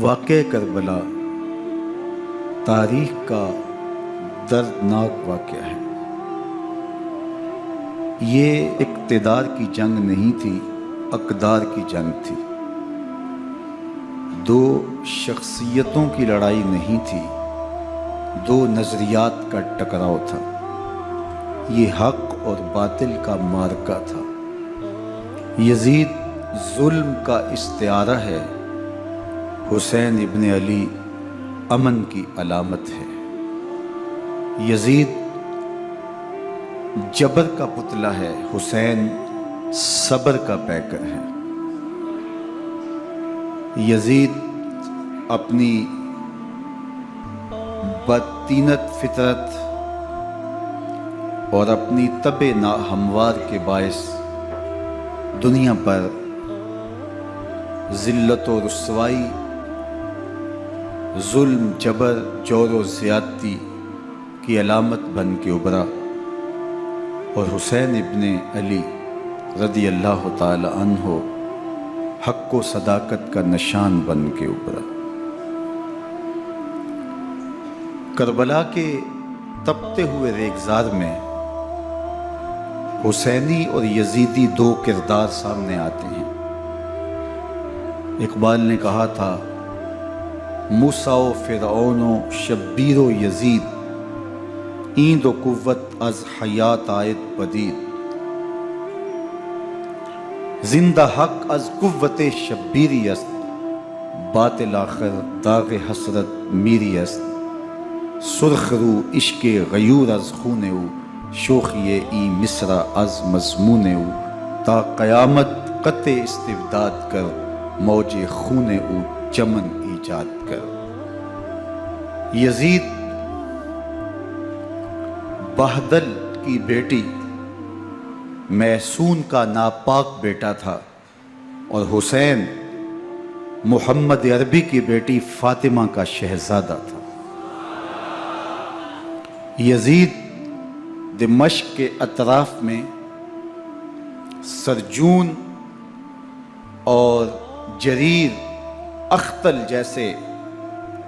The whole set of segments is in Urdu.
واقعہ کربلا تاریخ کا دردناک واقعہ ہے۔ یہ اقتدار کی جنگ نہیں تھی، اقدار کی جنگ تھی۔ دو شخصیتوں کی لڑائی نہیں تھی، دو نظریات کا ٹکراؤ تھا۔ یہ حق اور باطل کا معرکہ تھا۔ یزید ظلم کا استعارہ ہے، حسین ابن علی امن کی علامت ہے۔ یزید جبر کا پتلا ہے، حسین صبر کا پیکر ہے۔ یزید اپنی بدطینت فطرت اور اپنی طبع ناہموار کے باعث دنیا پر ذلت و رسوائی، ظلم، جبر، جور و زیادتی کی علامت بن کے ابھرا، اور حسین ابن علی رضی اللہ تعالی عنہ حق و صداقت کا نشان بن کے ابھرا۔ کربلا کے تپتے ہوئے ریگزار میں حسینی اور یزیدی دو کردار سامنے آتے ہیں۔ اقبال نے کہا تھا، موسیٰ و فرعون و شبیر و یزید، ایند و قوت از حیات آیت پدید۔ زندہ حق از قوت شبیری است، باطل آخر داغ حسرت میری است۔ سرخ رو عشق غیور از خون او، شوخی ای مصرع از مضمون او۔ تا قیامت قطع استبداد کر، موج خون او چمن ایجاد کر۔ یزید بہدل کی بیٹی محسون کا ناپاک بیٹا تھا، اور حسین محمد عربی کی بیٹی فاطمہ کا شہزادہ تھا۔ یزید دمشق کے اطراف میں سرجون اور جریر، اختل جیسے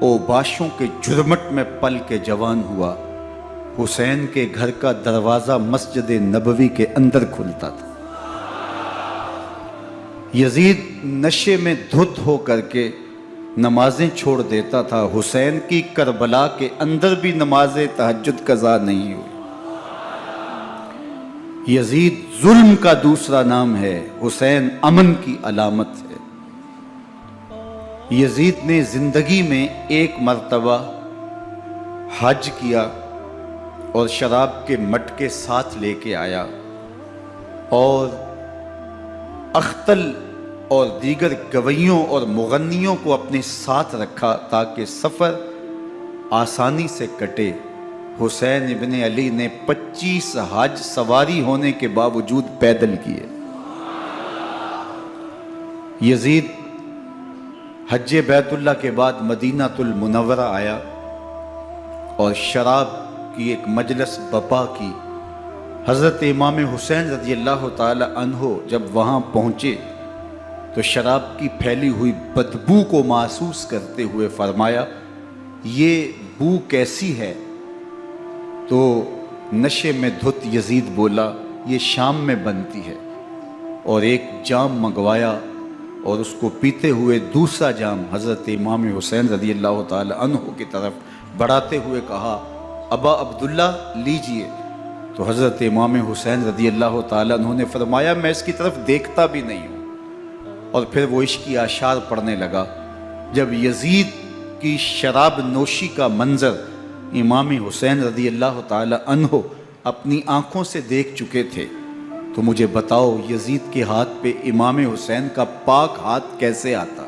اوباشوں کے جھرمٹ میں پل کے جوان ہوا۔ حسین کے گھر کا دروازہ مسجد نبوی کے اندر کھلتا تھا۔ یزید نشے میں دھت ہو کر کے نمازیں چھوڑ دیتا تھا۔ حسین کی کربلا کے اندر بھی نماز تہجد قضا نہیں ہوئی۔ یزید ظلم کا دوسرا نام ہے، حسین امن کی علامت ہے۔ یزید نے زندگی میں ایک مرتبہ حج کیا اور شراب کے مٹکے ساتھ لے کے آیا، اور اختل اور دیگر گویوں اور مغنیوں کو اپنے ساتھ رکھا تاکہ سفر آسانی سے کٹے۔ حسین ابن علی نے 25 حج سواری ہونے کے باوجود پیدل کیے۔ یزید حج بیت اللہ کے بعد مدینہ المنورہ آیا اور شراب کی ایک مجلس بپا کی۔ حضرت امام حسین رضی اللہ تعالی عنہ جب وہاں پہنچے تو شراب کی پھیلی ہوئی بدبو کو محسوس کرتے ہوئے فرمایا، یہ بو کیسی ہے؟ تو نشے میں دھت یزید بولا، یہ شام میں بنتی ہے، اور ایک جام منگوایا اور اس کو پیتے ہوئے دوسرا جام حضرت امام حسین رضی اللہ تعالی عنہ کی طرف بڑھاتے ہوئے کہا، ابا عبداللہ لیجئے۔ تو حضرت امام حسین رضی اللہ تعالی عنہ نے فرمایا، میں اس کی طرف دیکھتا بھی نہیں ہوں، اور پھر وہ عشقی اشعار پڑھنے لگا۔ جب یزید کی شراب نوشی کا منظر امام حسین رضی اللہ تعالی عنہ اپنی آنکھوں سے دیکھ چکے تھے، تو مجھے بتاؤ یزید کے ہاتھ پہ امام حسین کا پاک ہاتھ کیسے آتا؟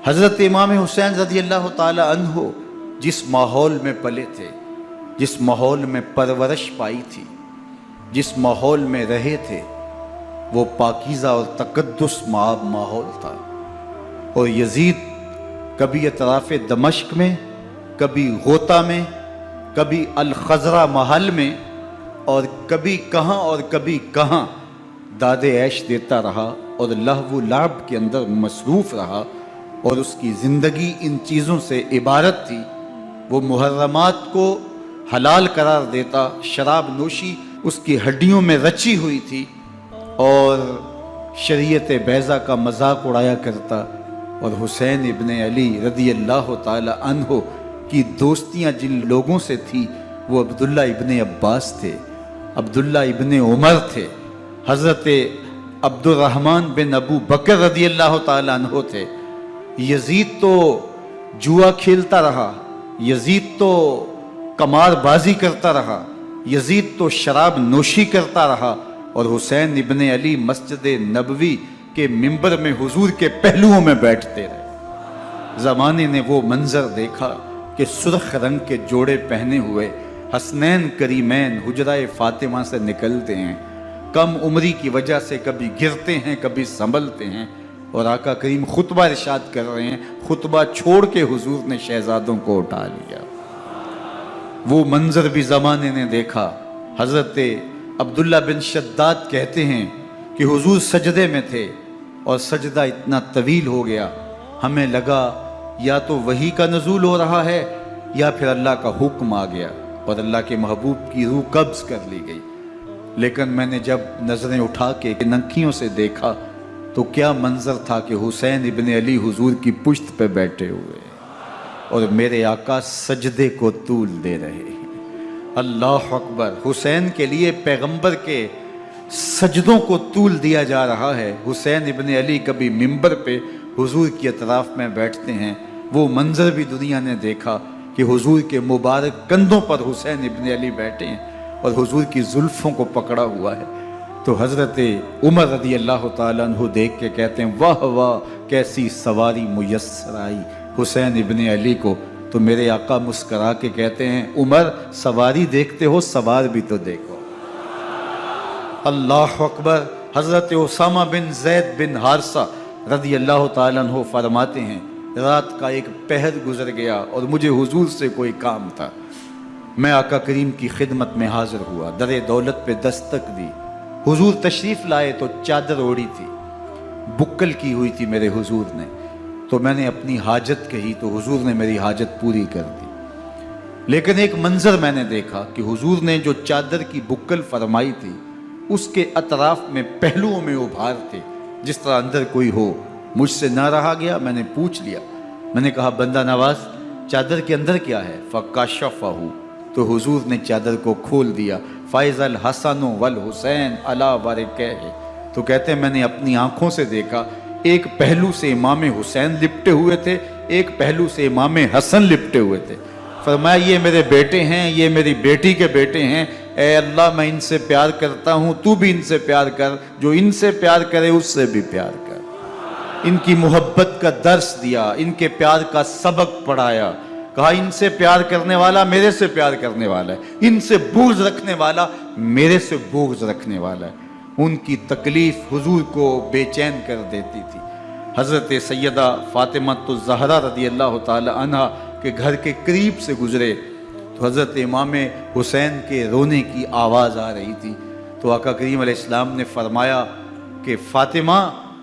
حضرت امام حسین رضی اللہ تعالی عنہ جس ماحول میں پلے تھے، جس ماحول میں پرورش پائی تھی، جس ماحول میں رہے تھے، وہ پاکیزہ اور تقدس مآب ماحول تھا۔ اور یزید کبھی اطراف دمشق میں، کبھی غوطہ میں، کبھی الخضرہ محل میں، اور کبھی کہاں داد عیش دیتا رہا اور لہو و لعب کے اندر مصروف رہا، اور اس کی زندگی ان چیزوں سے عبارت تھی۔ وہ محرمات کو حلال قرار دیتا، شراب نوشی اس کی ہڈیوں میں رچی ہوئی تھی، اور شریعت بیضا کا مذاق اڑایا کرتا۔ اور حسین ابن علی رضی اللہ تعالی عنہ کی دوستیاں جن لوگوں سے تھی وہ عبداللہ ابن عباس تھے، عبداللہ ابن عمر تھے، حضرت عبد الرحمن بن ابو بکر رضی اللہ تعالی عنہ تھے۔ یزید تو جوا کھیلتا رہا، یزید تو قمار بازی کرتا رہا، یزید تو شراب نوشی کرتا رہا، اور حسین ابن علی مسجد نبوی کے منبر میں حضور کے پہلوؤں میں بیٹھتے رہے۔ زمانے نے وہ منظر دیکھا کہ سرخ رنگ کے جوڑے پہنے ہوئے حسنین کریمین حجرہ فاطمہ سے نکلتے ہیں، کم عمری کی وجہ سے کبھی گرتے ہیں کبھی سنبھلتے ہیں، اور آقا کریم خطبہ ارشاد کر رہے ہیں، خطبہ چھوڑ کے حضور نے شہزادوں کو اٹھا لیا۔ وہ منظر بھی زمانے نے دیکھا۔ حضرت عبداللہ بن شداد کہتے ہیں کہ حضور سجدے میں تھے اور سجدہ اتنا طویل ہو گیا، ہمیں لگا یا تو وحی کا نزول ہو رہا ہے یا پھر اللہ کا حکم آ گیا اور اللہ کے محبوب کی روح قبض کر لی گئی۔ لیکن میں نے جب نظریں اٹھا کے ننکیوں سے دیکھا تو کیا منظر تھا کہ حسین ابن علی حضور کی پشت پہ بیٹھے ہوئے اور میرے آقا سجدے کو طول دے رہے ہیں۔ اللہ اکبر! حسین کے لیے پیغمبر کے سجدوں کو طول دیا جا رہا ہے۔ حسین ابن علی کبھی منبر پہ حضور کی اطراف میں بیٹھتے ہیں، وہ منظر بھی دنیا نے دیکھا کہ حضور کے مبارک کندھوں پر حسین ابن علی بیٹھے ہیں اور حضور کی زلفوں کو پکڑا ہوا ہے۔ تو حضرت عمر رضی اللہ تعالیٰ عنہ دیکھ کے کہتے ہیں واہ واہ کیسی سواری میسر آئی حسین ابن علی کو۔ تو میرے آقا مسکرا کے کہتے ہیں عمر سواری دیکھتے ہو سوار بھی تو دیکھو۔ اللہ اکبر! حضرت اسامہ بن زید بن حارثہ رضی اللہ تعالیٰ عنہ فرماتے ہیں رات کا ایک پہر گزر گیا اور مجھے حضور سے کوئی کام تھا، میں آقا کریم کی خدمت میں حاضر ہوا، در دولت پہ دستک دی، حضور تشریف لائے تو چادر اوڑی تھی، بکل کی ہوئی تھی میرے حضور نے، تو میں نے اپنی حاجت کہی تو حضور نے میری حاجت پوری کر دی۔ لیکن ایک منظر میں نے دیکھا کہ حضور نے جو چادر کی بکل فرمائی تھی اس کے اطراف میں پہلوؤں میں ابھار تھے جس طرح اندر کوئی ہو۔ مجھ سے نہ رہا گیا، میں نے پوچھ لیا، میں نے کہا بندہ نواز چادر کے اندر کیا ہے؟ فَكَشَفَهُ، تو حضور نے چادر کو کھول دیا۔ فَإِذَا الْحَسَنُ وَالْحُسَيْنُ عَلَىٰ وَرِكَيْهِ، تو کہتے ہیں میں نے اپنی آنکھوں سے دیکھا ایک پہلو سے امام حسین لپٹے ہوئے تھے، ایک پہلو سے امام حسن لپٹے ہوئے تھے۔ فرمایا یہ میرے بیٹے ہیں، یہ میری بیٹی کے بیٹے ہیں، اے اللہ میں ان سے پیار کرتا ہوں، تو بھی ان سے پیار کر، جو ان سے پیار کرے اس سے بھی پیار کر۔ ان کی محبت کا درس دیا، ان کے پیار کا سبق پڑھایا، کہا ان سے پیار کرنے والا میرے سے پیار کرنے والا ہے، ان سے بغض رکھنے والا میرے سے بغض رکھنے والا ہے۔ ان کی تکلیف حضور کو بے چین کر دیتی تھی۔ حضرت سیدہ فاطمہ الزہرا رضی اللہ تعالی عنہ کے گھر کے قریب سے گزرے تو حضرت امام حسین کے رونے کی آواز آ رہی تھی، تو آقا کریم علیہ السلام نے فرمایا کہ فاطمہ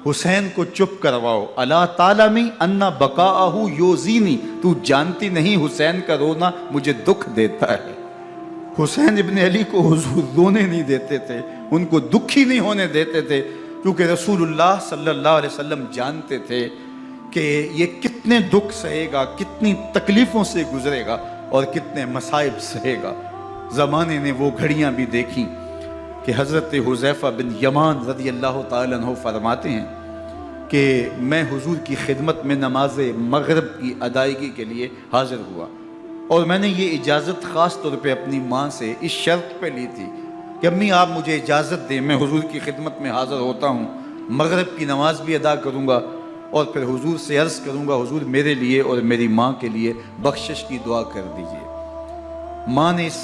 حسین کو چپ کرواؤ، الا تعلمی ان بقاءہ یوزینی، تو جانتی نہیں حسین کا رونا مجھے دکھ دیتا ہے۔ حسین ابن علی کو حضور رونے نہیں دیتے تھے، ان کو دکھی نہیں ہونے دیتے تھے، کیونکہ رسول اللہ صلی اللہ علیہ وسلم جانتے تھے کہ یہ کتنے دکھ سہے گا، کتنی تکلیفوں سے گزرے گا اور کتنے مصائب سہے گا۔ زمانے نے وہ گھڑیاں بھی دیکھیں کہ حضرت حذیفہ بن یمان رضی اللہ تعالیٰ عنہ فرماتے ہیں کہ میں حضور کی خدمت میں نماز مغرب کی ادائیگی کے لیے حاضر ہوا، اور میں نے یہ اجازت خاص طور پہ اپنی ماں سے اس شرط پہ لی تھی کہ امی آپ مجھے اجازت دیں، میں حضور کی خدمت میں حاضر ہوتا ہوں، مغرب کی نماز بھی ادا کروں گا اور پھر حضور سے عرض کروں گا حضور میرے لیے اور میری ماں کے لیے بخشش کی دعا کر دیجئے۔ ماں نے اس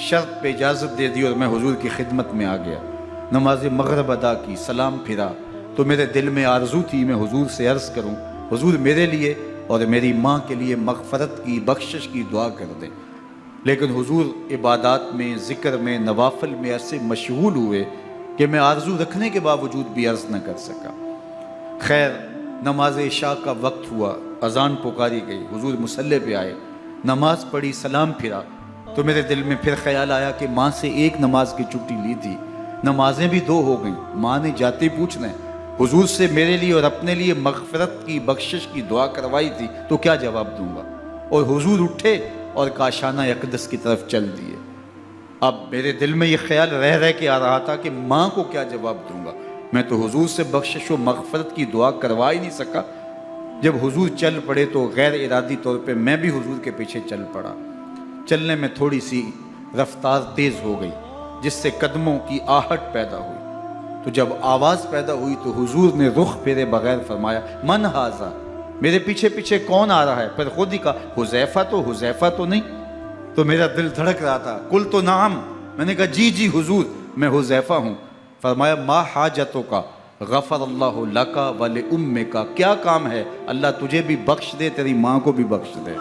شرط پہ اجازت دے دی اور میں حضور کی خدمت میں آ گیا، نماز مغرب ادا کی، سلام پھرا تو میرے دل میں آرزو تھی میں حضور سے عرض کروں حضور میرے لیے اور میری ماں کے لیے مغفرت کی بخشش کی دعا کر دیں، لیکن حضور عبادات میں ذکر میں نوافل میں ایسے مشغول ہوئے کہ میں آرزو رکھنے کے باوجود بھی عرض نہ کر سکا۔ خیر نماز عشاء کا وقت ہوا، اذان پکاری گئی، حضور مصلی پہ آئے، نماز پڑھی، سلام پھرا، تو میرے دل میں پھر خیال آیا کہ ماں سے ایک نماز کی چھٹی لی تھی، نمازیں بھی 2 ہو گئیں، ماں نے جاتے پوچھنا ہے حضور سے میرے لیے اور اپنے لیے مغفرت کی بخشش کی دعا کروائی تھی تو کیا جواب دوں گا؟ اور حضور اٹھے اور کاشانہ اقدس کی طرف چل دیے۔ اب میرے دل میں یہ خیال رہ کے آ رہا تھا کہ ماں کو کیا جواب دوں گا؟ میں تو حضور سے بخشش و مغفرت کی دعا کروا ہی نہیں سکا۔ جب حضور چل پڑے تو غیر ارادی طور پہ میں بھی حضور کے پیچھے چل پڑا۔ چلنے میں تھوڑی سی رفتار تیز ہو گئی جس سے قدموں کی آہٹ پیدا ہوئی، تو جب آواز پیدا ہوئی تو حضور نے رخ پھیرے بغیر فرمایا من ھذا، میرے پیچھے پیچھے کون آ رہا ہے؟ پھر خود ہی کہا حذیفہ تو نہیں؟ تو میرا دل دھڑک رہا تھا، قلت نعم، میں نے کہا جی جی حضور میں حذیفہ ہوں۔ فرمایا ما حاجتوں کا غفر اللہ لک ولامک، کیا کام ہے؟ اللہ تجھے بھی بخش دے، تیری ماں کو بھی بخش دے۔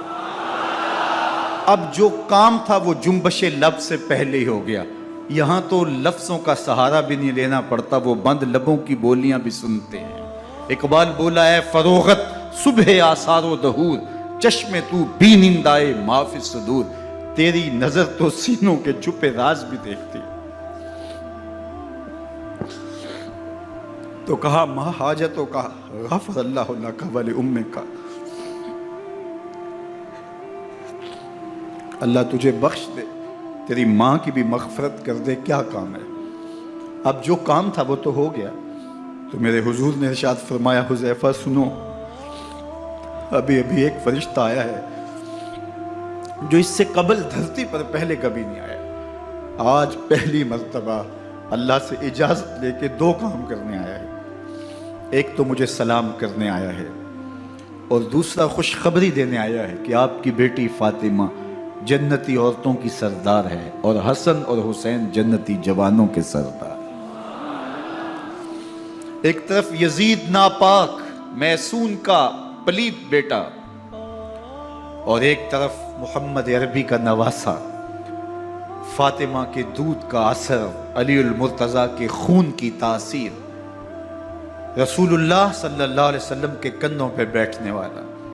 اب جو کام تھا وہ جنبش لب سے پہلے ہی ہو گیا، یہاں تو لفظوں کا سہارا بھی نہیں لینا پڑتا، وہ بند لبوں کی بولیاں بھی سنتے ہیں۔ اقبال بولا ہے فروغت صبح آثار و دہور، چشم تو بینندائے ما فی الصدور، تیری نظر تو سینوں کے چھپے راز بھی دیکھتی۔ تو کہا ما حاجتوں کا غفر اللہ لک ولامک، اللہ تجھے بخش دے، تیری ماں کی بھی مغفرت کر دے، کیا کام ہے؟ اب جو کام تھا وہ تو ہو گیا۔ تو میرے حضور نے ارشاد فرمایا حذیفہ سنو، ابھی ایک فرشتہ آیا ہے جو اس سے قبل دھرتی پر پہلے کبھی نہیں آیا، آج پہلی مرتبہ اللہ سے اجازت لے کے 2 کام کرنے آیا ہے۔ ایک تو مجھے سلام کرنے آیا ہے اور دوسرا خوشخبری دینے آیا ہے کہ آپ کی بیٹی فاطمہ جنتی عورتوں کی سردار ہے اور حسن اور حسین جنتی جوانوں کے سردار۔ ایک طرف یزید ناپاک میسون کا پلیت بیٹا اور ایک طرف محمد عربی کا نواسا، فاطمہ کے دودھ کا اثر، علی المرتضیٰ کے خون کی تاثیر، رسول اللہ صلی اللہ علیہ وسلم کے کندھوں پہ بیٹھنے والا۔